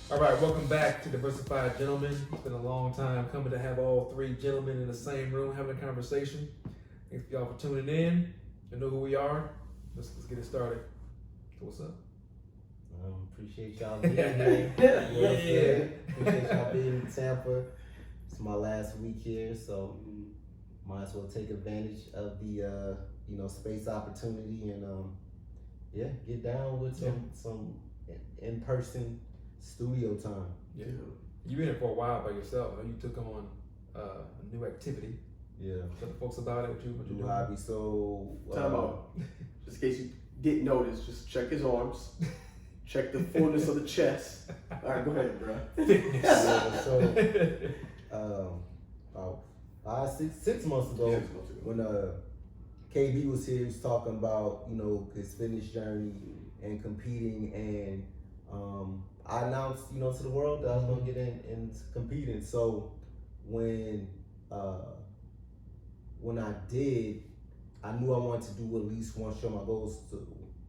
All right, welcome back to Diversified, gentlemen. It's been a long time coming to have all three gentlemen in the same room having a conversation. Thanks y'all for tuning in. You know who we are. Let's get it started. So what's up? Appreciate y'all being here. Appreciate y'all being in Tampa. It's my last week here, so might as well take advantage of the space opportunity and get down with some in-person studio time. Yeah. You've been here for a while by yourself. I know you took on a new activity. Yeah. Tell the folks about it. What you doing? Hobby. So time out. Just in case you didn't notice, just check his arms. Check the fullness of the chest. All right, go ahead, bro. About 6 months ago, when KB was here, he was talking about his fitness journey and competing, and I announced to the world that I was gonna get into competing. So when I did, I knew I wanted to do at least one show. My goal was to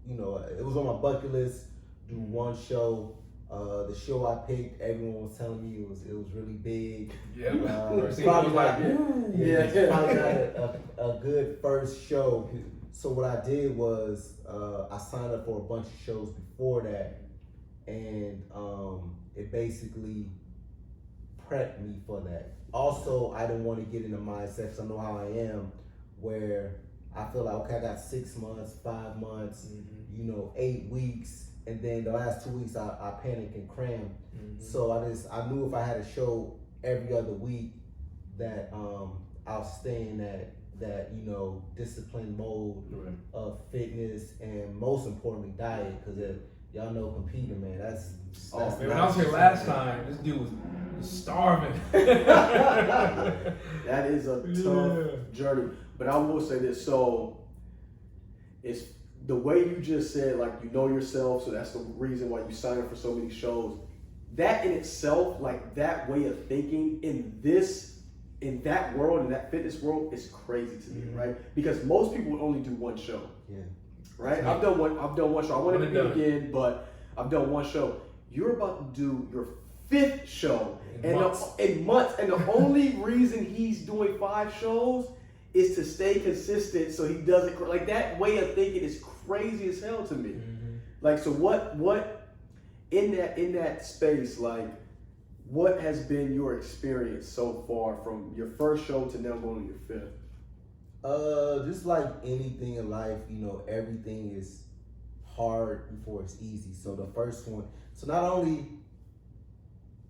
it was on my bucket list. Do one show. The show I picked, everyone was telling me it was really big. Yeah, probably probably got a good first show. So what I did was I signed up for a bunch of shows before that, and it basically prepped me for that. Also, I didn't want to get in the mindset, 'cause I know how I am, where I feel like, okay, I got 6 months, 5 months, 8 weeks. And then the last 2 weeks, I panicked and crammed. So I knew if I had a show every other week that I'll stay in that disciplined mode of fitness and most importantly diet, because y'all know competing, man. That's when I was here last time, this dude was starving. That is a tough journey. But I will say this, so it's the way you just said, like, yourself, so that's the reason why you signed up for so many shows. That in itself, like, that way of thinking in that world, in that fitness world, is crazy to me, right? Because most people would only do one show. Yeah. Right? I've done one show. I want to do it again, but I've done one show. You're about to do your 5th show in months. And the only reason he's doing 5 shows is to stay consistent, so he doesn't, like, that way of thinking is crazy as hell to me. Like, so what in that space, like, what has been your experience so far from your first show to now going to your 5th? Just like anything in life, everything is hard before it's easy. So the first one, so not only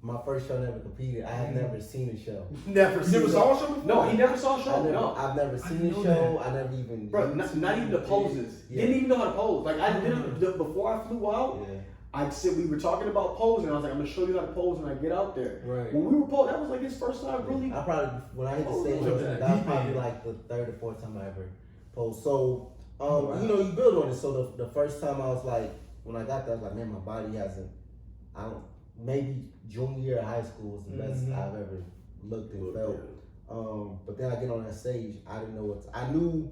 my first show I never competed, I had never seen a show. You never saw a show before? No, he never saw a show. I've never seen a show. I never even. Bro, not even the poses. Yeah. Didn't even know how to pose. Like, I did it before I flew out. Yeah. I said we were talking about posing. I was like, I'm gonna show you how to pose when I get out there. Right. When we were posing, that was like his first time really. I probably, when I hit the stage, that was probably like the 3rd or 4th time I ever posed. So, you build on it. So the first time I was like, when I got there, I was like, man, my body hasn't. Maybe junior year of high school was the best I've ever looked and felt. But then I get on that stage, I didn't know I knew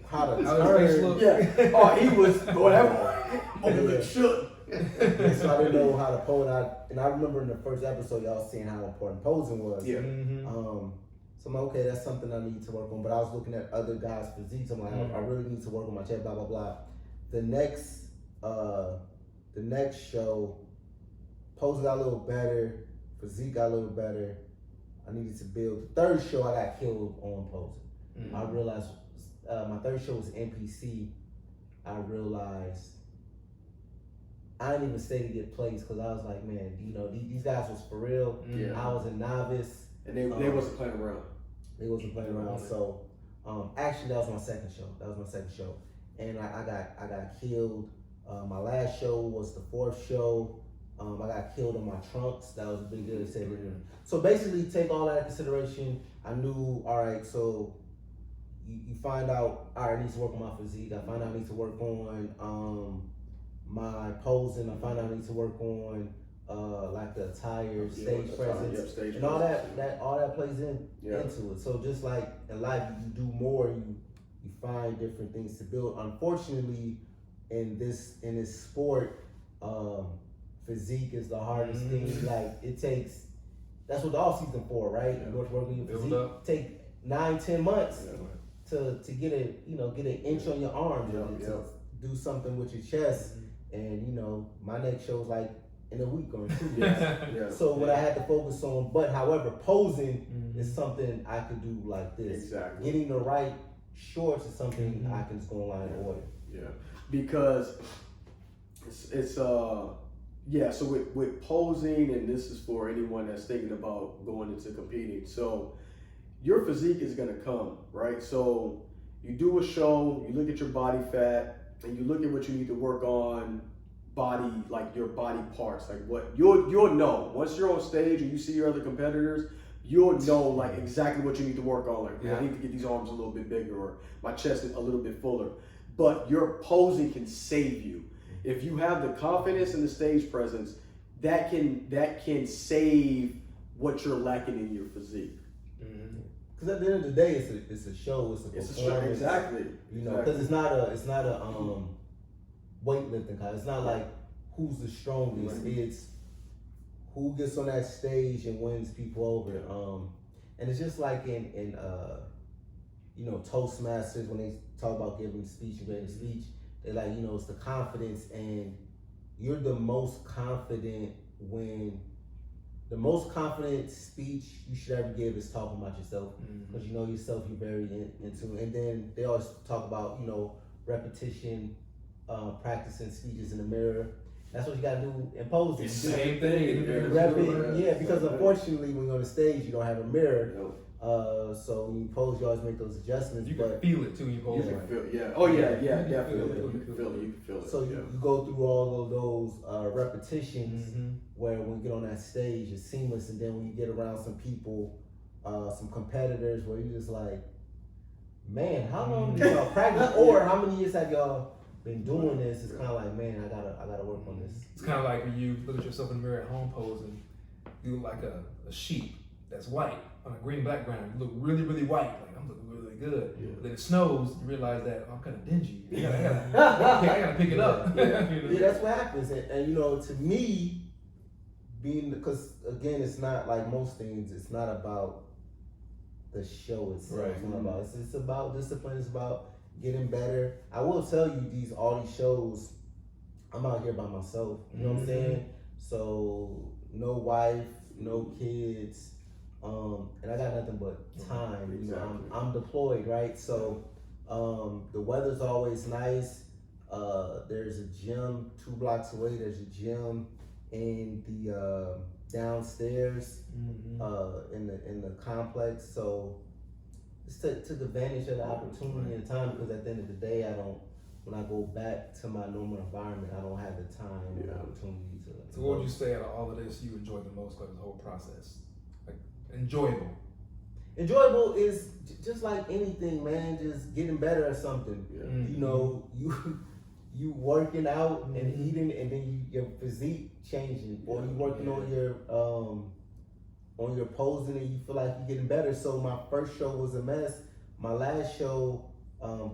how to turn. Yeah. Oh, he was whatever. Over shook. So I didn't know how to pose. And I remember in the first episode, y'all seeing how important posing was. Yeah. So I'm like, okay, that's something I need to work on. But I was looking at other guys' physiques. I'm like, I really need to work on my chest. Blah blah blah. The next show, pose got a little better, physique got a little better. I needed to build. The 3rd show, I got killed on posing. I realized my 3rd show was NPC. I realized I didn't even stay to get plays because I was like, man, these guys was for real. I was a novice, and they wasn't playing around. They wasn't playing around. So actually, that was my second show. And I got killed. My last show was the 4th show. I got killed on my trunks. That was a big deal. They said, so basically, take all that into consideration. I knew, all right, so you find out, all right, I need to work on my physique. I find out I need to work on my posing. I find out I need to work on like the attire, stage presence, and all that plays into it. So just like in life, you do more. You find different things to build. Unfortunately, in this sport, physique is the hardest thing. Like it takes. That's what the off season for, right? Yeah. You go to work on your Build physique. up. Take 9-10 months Yeah. to get get an inch on your arm, Yeah. to do something with your chest. And my next show's like in a week or 2 weeks. Yeah. So what I had to focus on, but however, posing is something I could do like this. Exactly. Getting the right shorts is something I can just go online and order. Yeah, because it's yeah. So with posing, and this is for anyone that's thinking about going into competing. So your physique is gonna come, right? So you do a show, you look at your body fat, and you look at what you need to work on, like your body parts, like what you'll know once you're on stage and you see your other competitors. You'll know like exactly what you need to work on. Like, I need to get these arms a little bit bigger, or my chest a little bit fuller. But your posing can save you. If you have the confidence and the stage presence, that can save what you're lacking in your physique. Because at the end of the day, it's a show, it's a performance. Exactly. Because it's not a weightlifting kind. It's not like who's the strongest. Right. It's who gets on that stage and wins people over. And it's just like in Toastmasters, when they talk about giving speech and giving a speech, they're like, it's the confidence, and you're the most confident when the most confident speech you should ever give is talking about yourself, because you know yourself, you're very into. And then they always talk about repetition, practicing speeches in the mirror. That's what you gotta do in posing. It's the same thing. Because unfortunately, when you're on the stage, you don't have a mirror. So when you pose, you always make those adjustments. You can feel it too. You pose. You can feel, definitely. You can feel it. So you go through all of those repetitions where when you get on that stage, it's seamless. And then when you get around some people, some competitors, where you're just like, man, how long did y'all practice? Or how many years have y'all been doing this? It's kind of like, man, I gotta work on this. It's kind of like when you look at yourself in the mirror at home posing, you look like a sheep that's white on a green background. You look really, really white. Like, I'm looking really good. But then it snows, you realize that I'm kind of dingy. I gotta pick it up. Yeah, that's what happens. And to me, because again, it's not like most things. It's not about the show itself. Right. It's not about. It's about discipline. It's about getting better. I will tell you, all these shows, I'm out here by myself. You know what I'm saying? So no wife, no kids, and I got nothing but time. Exactly. I'm deployed, right? So the weather's always nice. There's a gym 2 blocks away. There's a gym in the downstairs in the complex. So just took advantage of the opportunity and time, because at the end of the day, when I go back to my normal environment, I don't have the time or the opportunity to. So what would you say out of all of this you enjoyed the most about the whole process? Like, enjoyable. Enjoyable is just like anything, man. Just getting better at something. You working out and eating, and then your physique changing, or you working on your posing, and you feel like you're getting better. So my first show was a mess. My last show,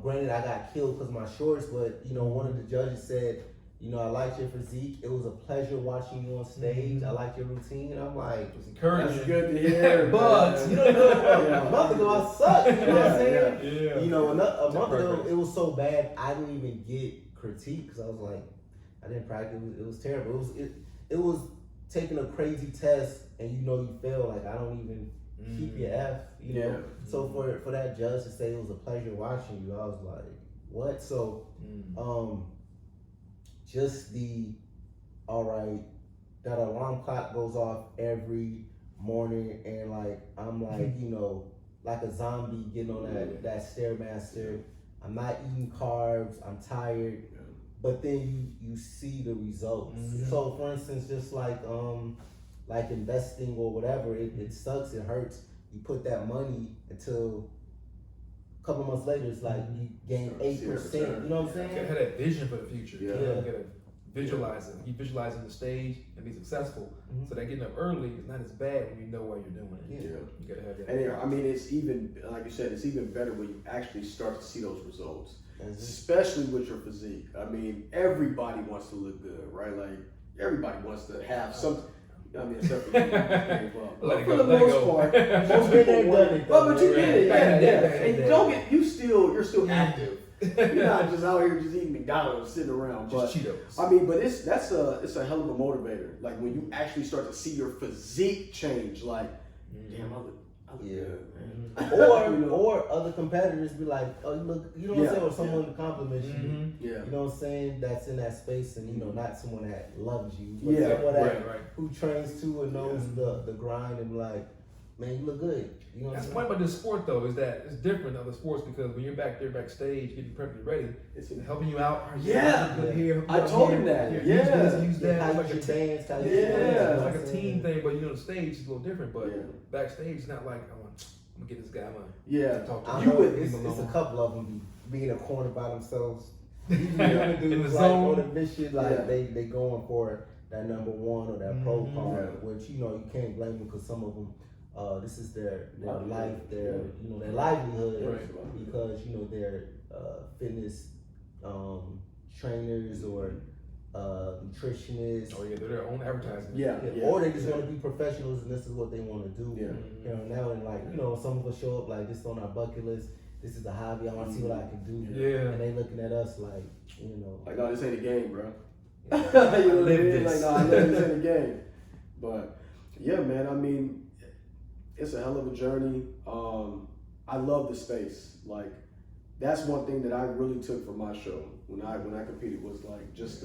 granted, I got killed because my shorts, but one of the judges said, I liked your physique. It was a pleasure watching you on stage. I liked your routine. And I'm like, It was encouraging. That's good to hear. but you don't know, a month ago I sucked. You know what I'm saying? Yeah. A month ago it was so bad I didn't even get critique, because I was like, I didn't practice. It was terrible. It was taking a crazy test and you fail. Like, I don't even keep your F. So for that judge to say it was a pleasure watching you, I was like, what? So just that alarm clock goes off every morning, and I'm like a zombie getting on that Stairmaster. I'm not eating carbs, I'm tired, but then you see the results. So for instance, just like investing or whatever, it sucks, it hurts. You put that money until a couple months later, it's like you gain 8%. You know what I'm saying? You gotta have that vision for the future. Yeah. You gotta visualize it. You visualizing the stage and be successful. So that getting up early is not as bad when you know why you're doing it. You gotta have that. And it's even, like you said, it's even better when you actually start to see those results, especially with your physique. I mean, everybody wants to look good, right? Like, everybody wants to have some. I mean, except for, Let it for go, the let it most go. part, Most most people people ain't want done it. it, But you though, get it, back in the yeah. day. And don't get you're still Yeah. active. You're not just out here just eating McDonald's sitting around. Just But Cheetos. I mean, but it's a hell of a motivator. Like when you actually start to see your physique change. Like, damn, I look Yeah. good, man. Or You know? or other competitors be like, oh, you look, you know what I'm saying, or someone compliments you. Yeah. You know what I'm saying? That's in that space, and not someone that loves you, but Yeah, someone that right. who trains too and knows the grind and like, man, you look good. You know what That's I'm the saying? point about this sport though, is that it's different than other sports because when you're back there backstage getting perfectly ready, it's helping you out. Yeah. Good here, I told him that. Use Yeah. this, use that. How It's you like should a dance, how you Yeah. should dance, it's you know like what a I'm team saying? thing, but the stage is a little different. But Yeah. backstage, it's not like I'm gonna get this guy. I'm gonna Yeah. talk to I him. know would- it's a couple of them be in a corner by themselves. These In young the dudes like zone. on a mission, like Yeah. they going for that number one or that pro Mhm. card, Yeah. which you can't blame them because some of them, this is their Livelihood. life, their their livelihood, Right. because they're fitness trainers or nutritionists. Oh yeah, they're their own advertisement. Yeah. Or they just want to be professionals and this is what they want to do. Yeah. Now and like, some of us show up like this on our bucket list. This is a hobby. I want to see what I can do. Yeah. And they looking at us like, Like, no, this ain't a game, bro. I You know what I live mean? this. Like, no, I live this in a game. But yeah, man, I mean, it's a hell of a journey. I love the space. Like, that's one thing that I really took from my show when I competed was like just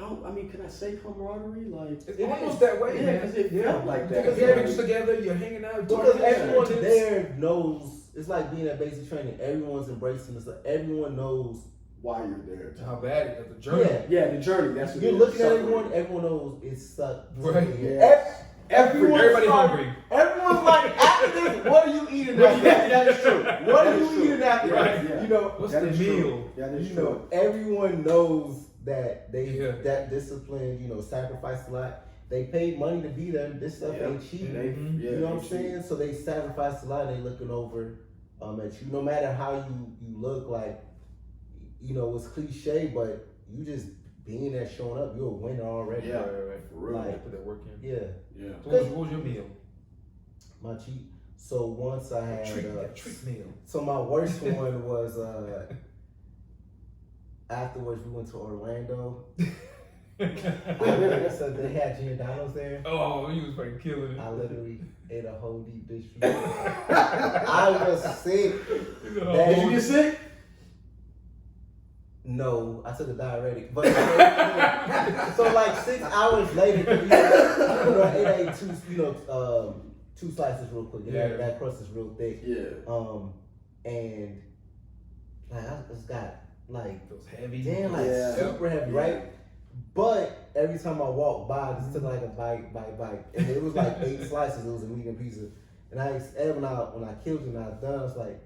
I mean, can I say camaraderie? Like, It's almost that way, yeah, man. because it felt like that. Because you're together, you're hanging out. because talking, everyone tips. there knows, it's like being at basic training. Everyone's embracing this. Like, everyone knows. Why you're there? How bad it is, the journey. Yeah. The journey. That's what You're it is. looking at Suffering. everyone knows it's sucked. Right. Yeah. Everybody hungry. Everyone's like, after this, what are you eating after Yeah, that? that is true. What That are is you true. eating after Right. that? Yeah. What's That the is meal? true. That is true. Everyone knows that they Yeah. that discipline, sacrificed a lot. They paid money to be there. This stuff Yeah. ain't cheap. Mhm. Yeah, You know what I'm cheap. saying? So they sacrificed a lot. They looking over at you. No matter how you look, like it's cliche, but you just being there, showing up, you're a winner already. Yeah. Right. For real. Like, Put that work in. Yeah, Yeah. So what was your meal? my cheat. So once I had Treat meal. so my worst one was afterwards we went to Orlando. So they had Giordano's there. Oh, you was fucking killing it. I literally ate a whole deep dish. I was sick. Did you get sick? No, I took a diuretic. But so like 6 hours later, it ate two slices real quick. Yeah. That crust is real thick. Yeah. And like I just got like It was heavy. Yeah. super heavy, Yeah. right? But every time I walked by, I just took like a bite, and it was like 8 slices. It was a medium pizza, and I asked Ed when I killed you and I was done. I was like,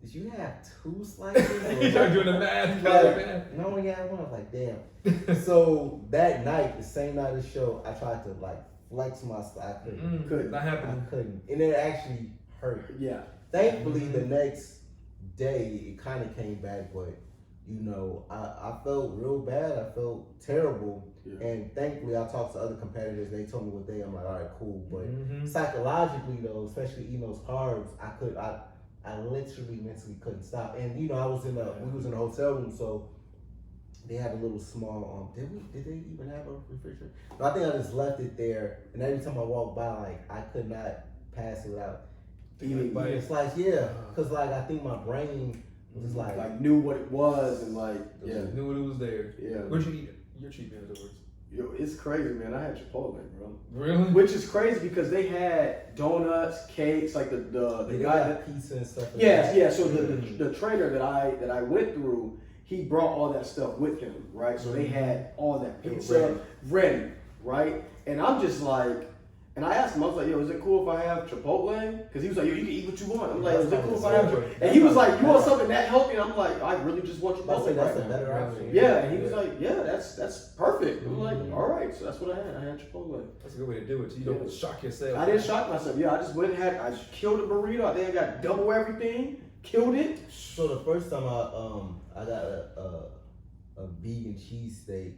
"Did you have 2 slices?" You started doing the math. You Like, got the math. and I only had one. I was like, "Damn." So that night, the same night of the show, I tried to like flex my style. I couldn't. Couldn't. Not I happening. couldn't, and it actually hurt. Yeah. Thankfully, the next day it kind of came back, but I felt real bad. I felt terrible, and thankfully, I talked to other competitors. They told me what they. I'm like, all right, cool. But psychologically, though, especially eating those carbs, I literally mentally couldn't stop. And we was in a hotel room, so they had a little small. Did they even have a refrigerator? No, I think I just left it there. And every time I walked by, like I could not pass it without eating a slice. Yeah, because like I think my brain was just like knew what it was and Knew what it was there. Yeah. Where'd you eat it? Your cheat meal afterwards. Yo, it's crazy, man. I had Chipotle, bro. Really? Which is crazy because they had donuts, cakes, like the they guy got pizza and stuff. Yeah. So the trainer that I went through, he brought all that stuff with him, right? So they had all that pizza ready, right? And I'm just like, and I asked him, I was like, yo, is it cool if I have Chipotle? Because he was like, yo, you can eat what you want. I'm like, is it cool if I have Chipotle? And he was like, you want something that healthy? And I'm like, I really just want Chipotle That's right a now. better option. Yeah, and he was like, yeah, that's perfect. I'm like, all right, so that's what I had. I had Chipotle. That's a good way to do it. So you don't shock yourself. I didn't shock myself. Yeah, I just went and I killed a burrito. I think I got double everything. Killed it. So the first time I got a vegan cheesesteak,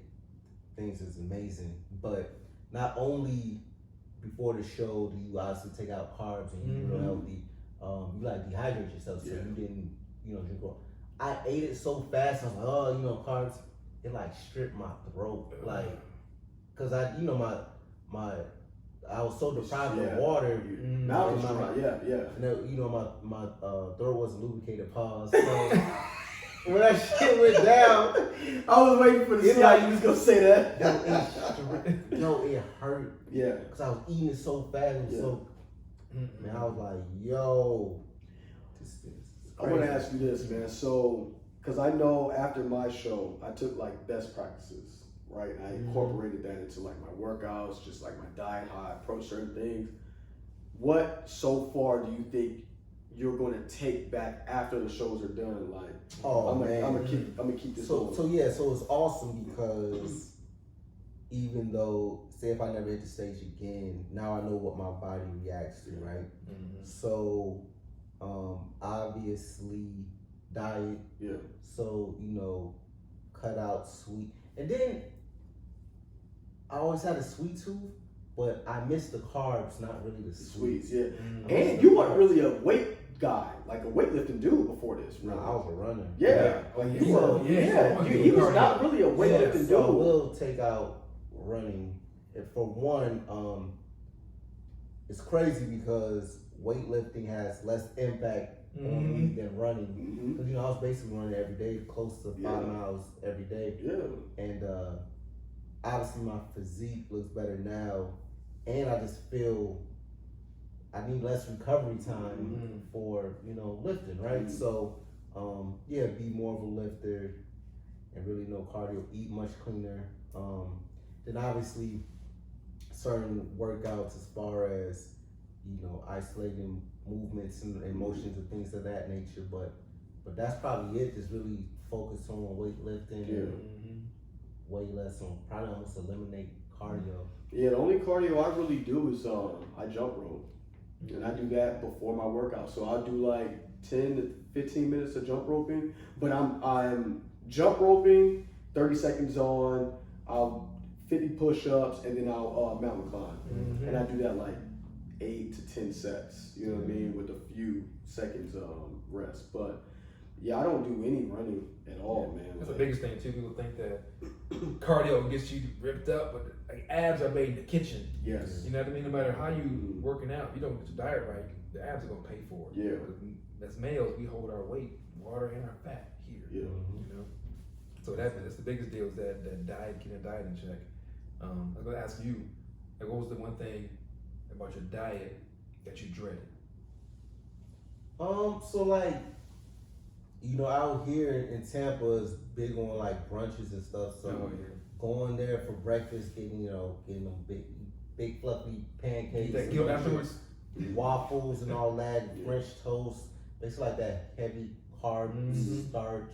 things is amazing. But not only before the show do you obviously take out carbs and eat real healthy, you like dehydrate yourself so you didn't, drink water. I ate it so fast, I was like, oh, carbs, it like stripped my throat. Like, cause I was so deprived of water. Now it's dry, And my throat wasn't lubricated, pause. So when that shit went down, I was waiting for the see how you was gonna say that. It hurt. Yeah. Cause I was eating it so fast and so, man, I was like, yo, this is I want to ask you this, man. So, cause I know after my show, I took like best practices, right? And I incorporated that into like my workouts, just like my diet, how I approach certain things. What so far do you think you're going to take back after the shows are done? Like, I'm gonna keep this going. So it's awesome because even though, say if I never hit the stage again, now I know what my body reacts to, right? So, obviously diet. Yeah. So, cut out sweet. And then I always had a sweet tooth, but I missed the carbs, not really the sweets. Yeah. And you weren't really a weight guy, like a weightlifting dude before this, right? No, I was a runner. Yeah. He was not really a weightlifting dude. So I will take out running. And for one, it's crazy because weightlifting has less impact on me than running. Because I was basically running every day, close to 5 miles every day. Yeah. And obviously my physique looks better now, and I just feel I need less recovery time for lifting, right? So be more of a lifter and really no cardio, eat much cleaner. Then obviously certain workouts as far as isolating movements and motions and things of that nature, but that's probably it. Just really focus on weightlifting and way less on probably almost eliminate cardio. Yeah, the only cardio I really do is I jump rope, and I do that before my workout. So I'll do like 10 to 15 minutes of jump roping, but I'm jump roping, 30 seconds on, I'll 50 push-ups, and then I'll mountain climb, and I do that like 8 to 10 sets. You know what I mean, with a few seconds rest. But yeah, I don't do any running at all, man. That's the biggest thing too. People think that cardio gets you ripped up, but like, abs are made in the kitchen. Yes. You know what I mean? No matter how you working out, if you don't get your diet right, the abs are gonna pay for it. Yeah. As males, we hold our weight, water, and our fat here. Yeah. So that's the biggest deal is that diet, keeping diet in check. I was gonna ask you, like, what was the one thing about your diet that you dreaded? So like, out here in Tampa is big on like brunches and stuff. So going there for breakfast, getting them big fluffy pancakes, that guilt afterwards, waffles and all that, French toast, basically like that heavy carb starch,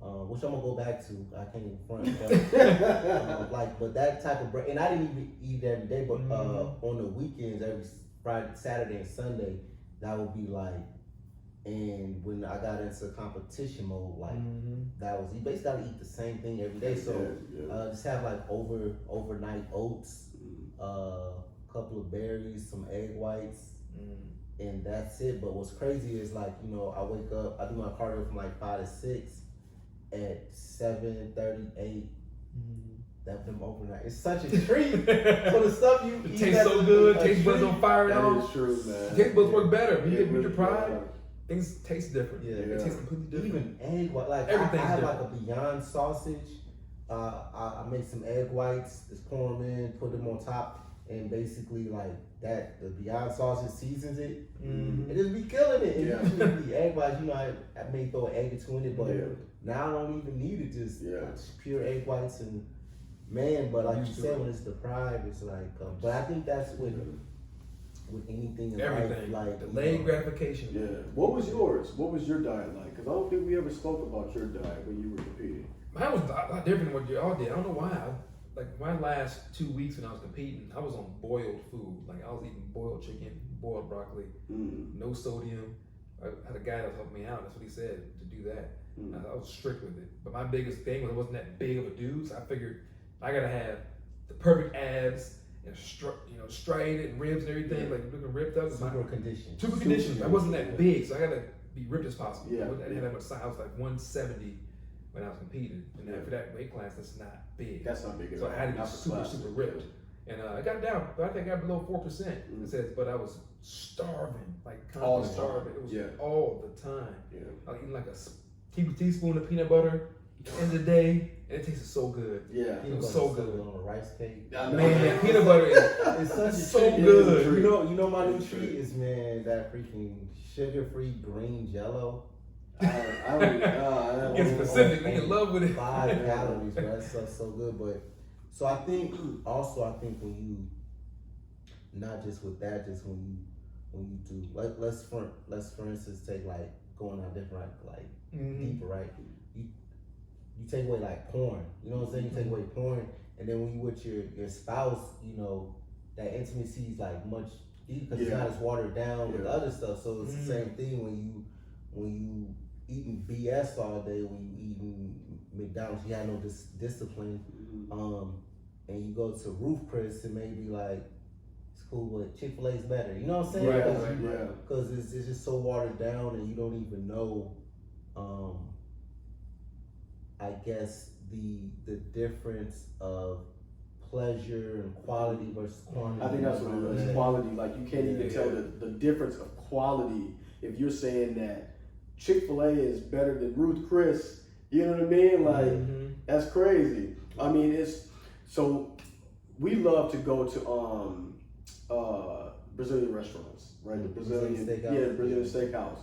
which I'm gonna go back to. I can't even front, but that type of bread. And I didn't even eat it every day, but on the weekends, every Friday, Saturday, and Sunday, that would be like. And when I got into competition mode, like that was, you basically gotta eat the same thing every day. So just have like overnight oats, a couple of berries, some egg whites, and that's it. But what's crazy is like, I wake up, I do my cardio from like 5 to 6, at 7:30, 8. That them overnight. It's such a treat. So the stuff you eat tastes so good, taste buds on fire. That is true, man. Taste buds work better. When you get deprived, things taste different. Yeah, it tastes completely different. Even egg white, like I have like a Beyond sausage. I make some egg whites, just pour them in, put them on top, and basically like that, the Beyond sausage seasons it. It just be killing it. And usually the egg whites, I may throw an egg or two in it, but now I don't even need it. Just pure egg whites and. Man, but like you said, when it's deprived, it's like. But I think that's with anything in everything, life, like delayed gratification. Yeah. What was yours? What was your diet like? Because I don't think we ever spoke about your diet when you were competing. Mine was a lot different than what y'all did. I don't know why. Like my last 2 weeks when I was competing, I was on boiled food. Like I was eating boiled chicken, boiled broccoli, no sodium. I had a guy that was helping me out. That's what he said to do that. I was strict with it. But my biggest thing was I wasn't that big of a dude, so I figured I gotta have the perfect abs and straight and ribs and everything, like looking ripped up. Super conditioned. Super conditioned. I wasn't that big, so I gotta be ripped as possible. Yeah. I didn't have that much size. I was like 170 when I was competing, and for that weight class, that's not big. That's not big at So all. I had to be super ripped. And I got down, but I think I got below 4%. It says, but I was starving, like All constantly the starving. time. It was all the time. Yeah. I was eating like a teaspoon of peanut butter at the end of the day, and it tasted so good. Yeah. It was so good. On a rice cake. Man, peanut butter is It's so good. You know my new treat is, man, that freaking sugar-free green Jello. Get specific. We in love with it. 5 calories, bro. That stuff's so good. But so I think when you, not just with that, just when you do, let's for instance take like going on different like deeper, right? You take away like porn. You know what I'm saying? You take away porn, and then when you with your spouse, you know, that intimacy is like much deeper because it's not as watered down with the other stuff. So it's the same thing when you eating BS all day, when you eating McDonald's, you have no discipline, and you go to Roof Chris and maybe like it's cool, but Chick-fil-A is better. You know what I'm saying? Right. Because it's just so watered down, and you don't even know. I guess the difference of pleasure and quality versus quantity. I think that's what it is. Quality. Like you can't even tell the difference of quality if you're saying that Chick-fil-A is better than Ruth Chris. You know what I mean? Like that's crazy. I mean, it's so we love to go to Brazilian restaurants, right? The Brazilian steakhouse. The Brazilian steakhouse.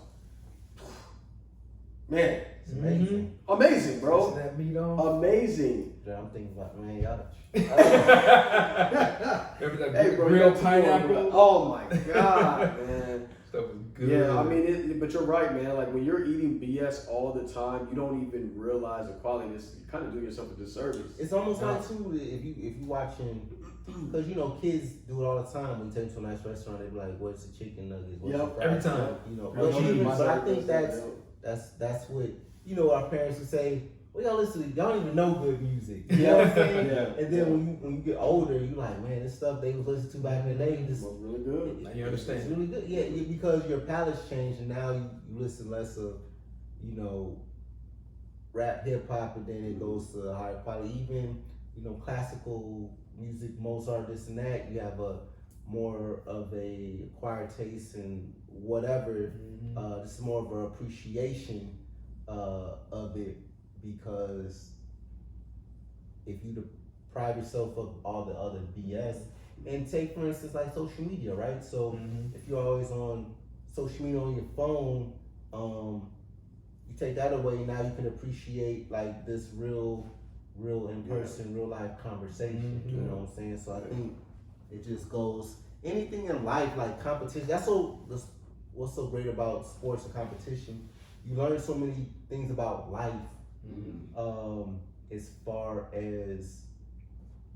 Man, it's amazing. Amazing, bro. That meat on. Amazing. Yeah, I'm thinking about, man, y'all. Hey, bro, real pineapple. Oh my god, man. That was good. Yeah, I mean, but you're right, man. Like when you're eating BS all the time, you don't even realize the quality. You kind of do yourself a disservice. It's almost like too if you watching, because you know kids do it all the time. When you take them to a nice restaurant, they be like, "Where's the chicken nuggets?" Where's the fries?" Every time. You know, but I think that's what you know. Our parents would say, "Well, y'all listen to, y'all don't even know good music." You know what I'm saying? And then when you get older, you like, man, this stuff they was listening to back in the day, this was really good. Now you understand. It's really good. Yeah, because your palate's changed, and now you listen less of, you know, rap, hip hop, and then it goes to higher quality. Even, you know, classical music, Mozart, this and that. You have a more of a acquired taste and whatever. This is more of an appreciation of it, because if you deprive yourself of all the other BS, and take for instance like social media, right? So if you're always on social media on your phone, you take that away, now you can appreciate like this real in person, real life conversation. You know what I'm saying? So I think it just goes anything in life like competition. What's so great about sports and competition. You learn so many things about life, as far as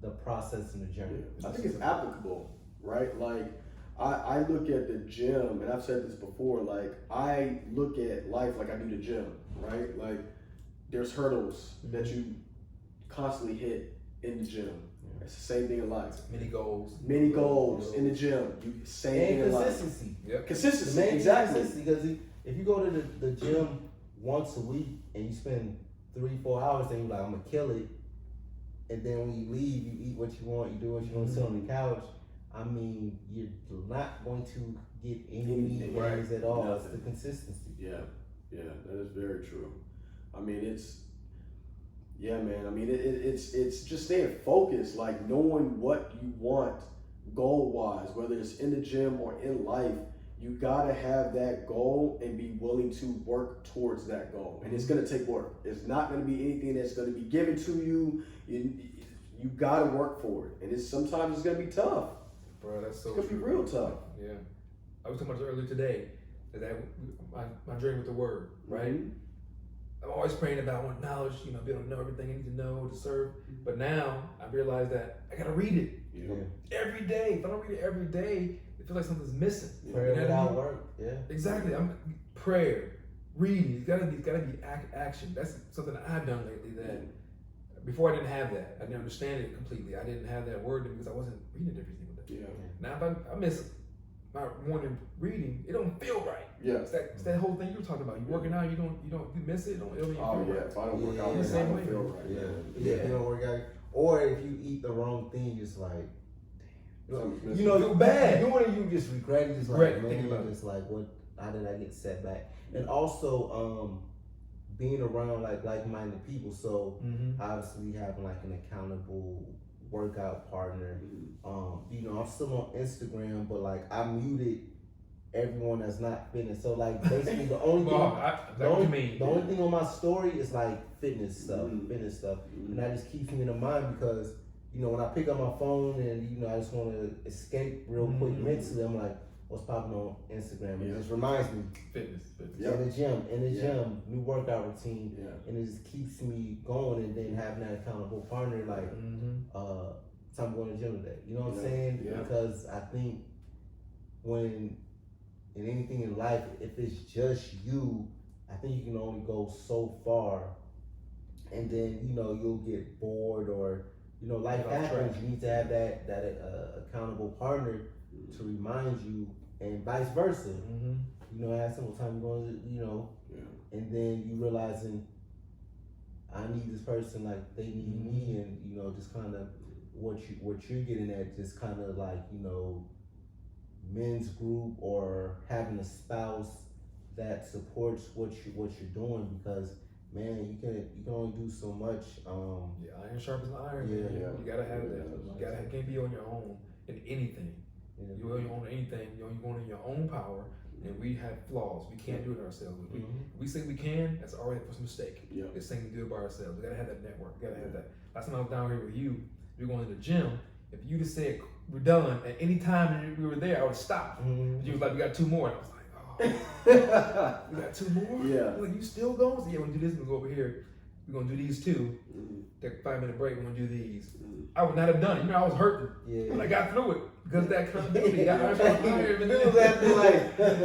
the process and the journey. I think it's applicable, right? Like I look at the gym, and I've said this before, like I look at life like I do the gym, right? Like there's hurdles that you constantly hit in the gym. It's the same thing in life. Many goals in the gym. Same thing in life. Consistency. Yep. Consistency, exactly. Because if you go to the gym once a week and you spend 3-4 hours, then you're like, I'm gonna kill it. And then when you leave, you eat what you want, you do what you want, sit on the couch. I mean, you're not going to get any gains at all. Nothing. It's the consistency. Yeah, that is very true. I mean, it's just staying focused, like knowing what you want goal-wise, whether it's in the gym or in life. You gotta have that goal and be willing to work towards that goal. And it's gonna take work. It's not gonna be anything that's gonna be given to you. You gotta work for it. And sometimes it's gonna be tough. Bro, that's so true. It's gonna be real tough. Yeah. I was talking about this earlier today, that my journey with the word, right? I'm always praying about I want knowledge, be able to know everything I need to know to serve. But now I realize that I gotta read it every day. If I don't read it every day, it feels like something's missing. Prayer without work, Exactly. Prayer, reading. It's gotta be action. That's something that I've done lately. That before I didn't have that. I didn't understand it completely. I didn't have that word because I wasn't reading everything with it. Yeah. Now if I miss my morning reading, it don't feel right. Yeah. It's that whole thing you were talking about. You working out, you miss it, it don't feel Oh right. yeah, if I don't work out, Yeah, I same don't way. feel right. Yeah, Yeah. if you don't work out, or if you eat the wrong thing, it's like, Something's you know, feel bad. You doing it, you just regret it. Just Regret like, thinking man, about it. just like, what? How did I get set back? And also, being around like-minded people. So obviously having like an accountable workout partner. You know, I'm still on Instagram, but like I muted everyone that's not fitness. So like basically the only thing, the only thing on my story is like fitness stuff, and that just keeps me in the mind because you know when I pick up my phone and you know I just want to escape real quick mentally, I'm like, what's popping on Instagram? It just reminds me Fitness. in the gym, new workout routine, and it just keeps me going. And then having that accountable partner, like, time going to the gym today. You know what I'm saying? Yeah. Because I think when in anything in life, if it's just you, I think you can only go so far, and then you know you'll get bored or you know life happens. You need to have that accountable partner to remind you, and vice versa. You know, at some time you're going to, you know, and then you realizing I need this person like they need me, and you know, just kind of what you're getting at, just kind of like you know, men's group or having a spouse that supports what you're doing because man, you can only do so much. Iron sharpens iron. Yeah, Man. You gotta have that. You can't be on your own in anything. You only own anything. You're going in your own power, and we have flaws. We can't do it ourselves. If we say we can, that's already a mistake. It's saying we do it by ourselves. We gotta have that network. We gotta have that. Last time I was down here with you, we were going to the gym. If you just said we're done at any time we were there, I would stop. But you was like, we got 2 more. And I was like, oh, we got 2 more? Yeah. Like, you still going? So, yeah, we're gonna do this. We're gonna go over here. We're gonna do these 2. Take a 5-minute break. We're gonna do these. I would not have done it. You know, I was hurting. But I got through it because of that accountability. I was like, I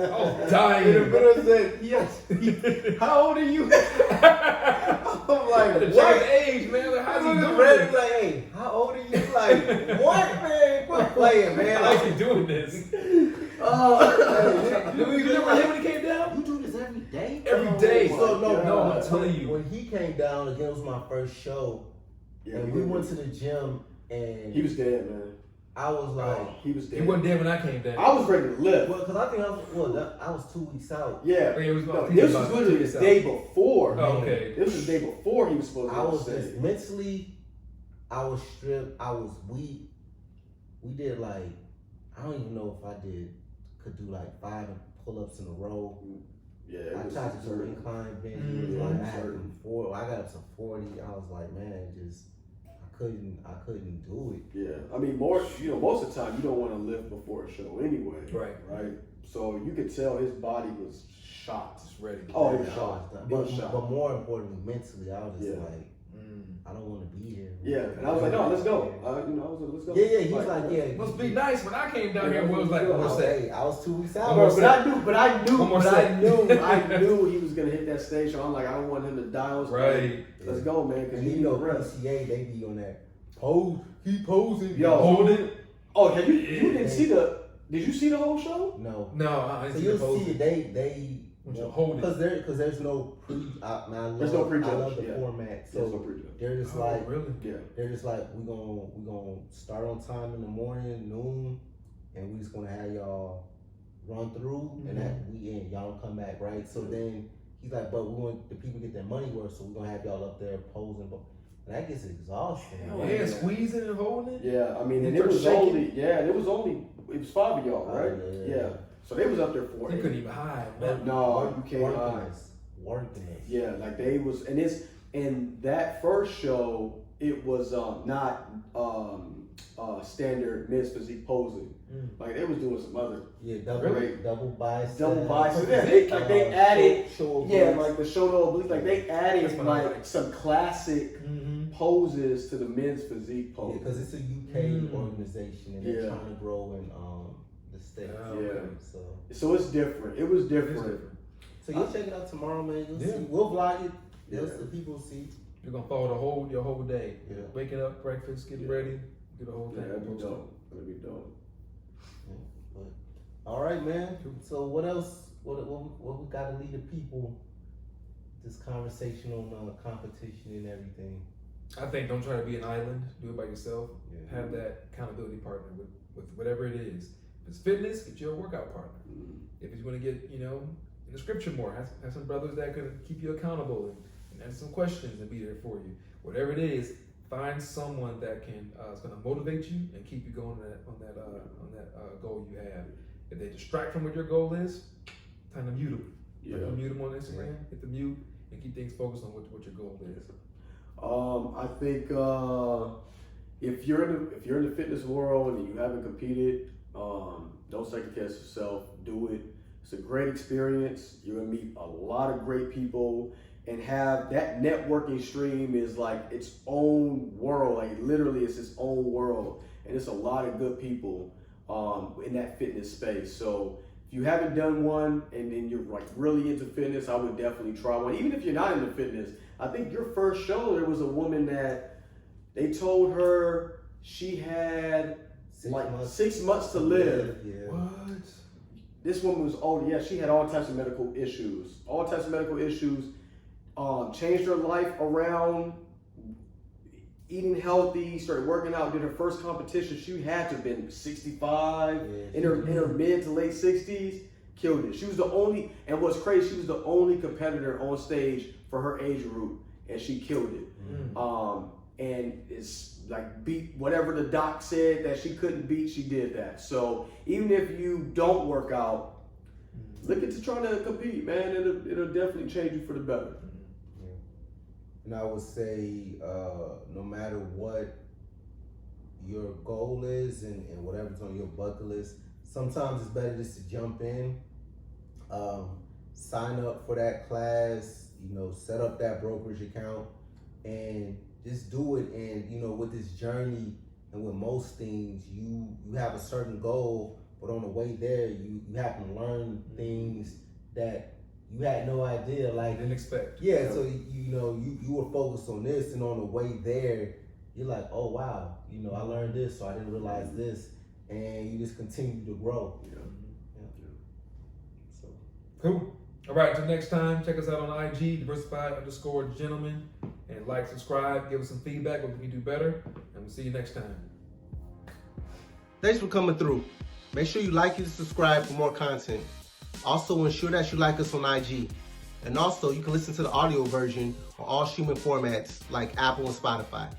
was dying. In the middle said, yes. How old are you? I'm like, what age, man? Like, how's he doing this? Like, hey, how old are you? Like, what, man? Quit playing, man. How's he doing this? Oh, you remember him when he came down? You do this every day? Every day. So no, I'm telling you. When he came down, again, it was my first show. And we went to the gym and he was dead, man. I was like, he was dead. He wasn't dead when I came down. I was ready to live. Well, because I think I was 2 weeks out. Yeah. This was literally the day before. Oh, okay. This was the day before he was supposed to I was just mentally, I was stripped. I was weak. We did like, I don't even know if I could do like 5 pull-ups in a row. Yeah. I tried to do incline bench. Like I had to do 4. I got up to 40. I was like, man, I couldn't do it. Yeah, I mean, most of the time you don't want to lift before a show anyway. Right. So you could tell his body was shot. Just ready. Oh, he was shot. But more importantly, mentally, I was just like, I don't want to be here. Yeah, and I was like, no, let's go. I was like, let's go. Yeah, he was like, yeah. Must be nice. When I came down here, it was like, what's that? Hey, I was 2 weeks out. But I knew he was gonna hit that stage. So I'm like, I don't want him to die. Right. Let's go, man. Because you know, PCA, they be on that pose. Keep posing. Yo, hold it. Oh, you didn't see the? Did you see the whole show? No. I didn't so see you'll the pose. see it. They hold it because there's no there's no prejudge. I love the format. So there's no prejudge. They're just like, really? Yeah. They're just like, we're gonna start on time in the morning, noon, and we just gonna have y'all run through, and that we end. Y'all don't come back, right? So then he's like, but we want the people to get their money worth, so we're gonna have y'all up there posing. But that gets exhausting. Yeah, squeezing and holding it. Yeah, I mean, and it was it was 5 of y'all, right? Yeah. So they was up there for it. You couldn't even hide. No, you can't hide. Working it. Yeah, like they was, and that first show, it was not standard men's physique posing. Like they was doing some other double bicep. Like they added, like the shoulder obliques. Like they added like some classic poses to the men's physique pose. Yeah, because it's a UK organization and they're trying to grow in the States. So it's different. It was different. So you'll check it out tomorrow, man. You'll see. We'll vlog it. The people see. You're gonna follow your whole day. Yeah. Waking up, breakfast, getting ready, do the whole Yeah, thing. that'd be dope. That'd be dope. But, all right, man. So what else? What we got to lead the people? This conversation on competition and everything. I think don't try to be an island. Do it by yourself. Yeah. Have that accountability partner with whatever it is. If it's fitness, get you a workout partner. If you want to get, in the scripture more, have some brothers that can keep you accountable and answer some questions and be there for you. Whatever it is, find someone that can is going to motivate you and keep you going on that goal you have. If they distract from what your goal is, time to mute them. Yeah. Like mute them on Instagram. Hit the mute and keep things focused on what your goal is. I think if you're in the fitness world and you haven't competed, don't second guess yourself. Do it. It's a great experience. You're gonna meet a lot of great people and have that networking stream is like its own world. Like literally, it's its own world, and it's a lot of good people in that fitness space. So if you haven't done one and you're like really into fitness, I would definitely try one. Even if you're not into fitness, I think your first show, there was a woman that they told her she had 6 months to live. Yeah. What? This woman was old. Yeah, she had all types of medical issues. Changed her life around, eating healthy, started working out, did her first competition. She had to have been 65, in her mid to late 60s, killed it. She was the only, and what's crazy, she was the only competitor on stage for her age group, and she killed it. And it's like beat whatever the doc said that she couldn't beat, she did that. So even if you don't work out, look into trying to compete, man. It'll definitely change you for the better. And I would say, no matter what your goal is and whatever's on your bucket list, sometimes it's better just to jump in, sign up for that class, set up that brokerage account, and just do it. And with this journey and with most things, you have a certain goal, but on the way there, you have to learn things that you had no idea, like Didn't expect. Yeah, so you were focused on this, and on the way there, you're like, oh wow, I learned this, so I didn't realize this, and you just continue to grow. So Cool. All right, until next time, check us out on IG, Diversified_gentleman, and like, subscribe, give us some feedback, what we can do better, and we'll see you next time. thanks for coming through. Make sure you like and subscribe for more content. Also, ensure that you like us on IG. And also, you can listen to the audio version on all streaming formats like Apple and Spotify.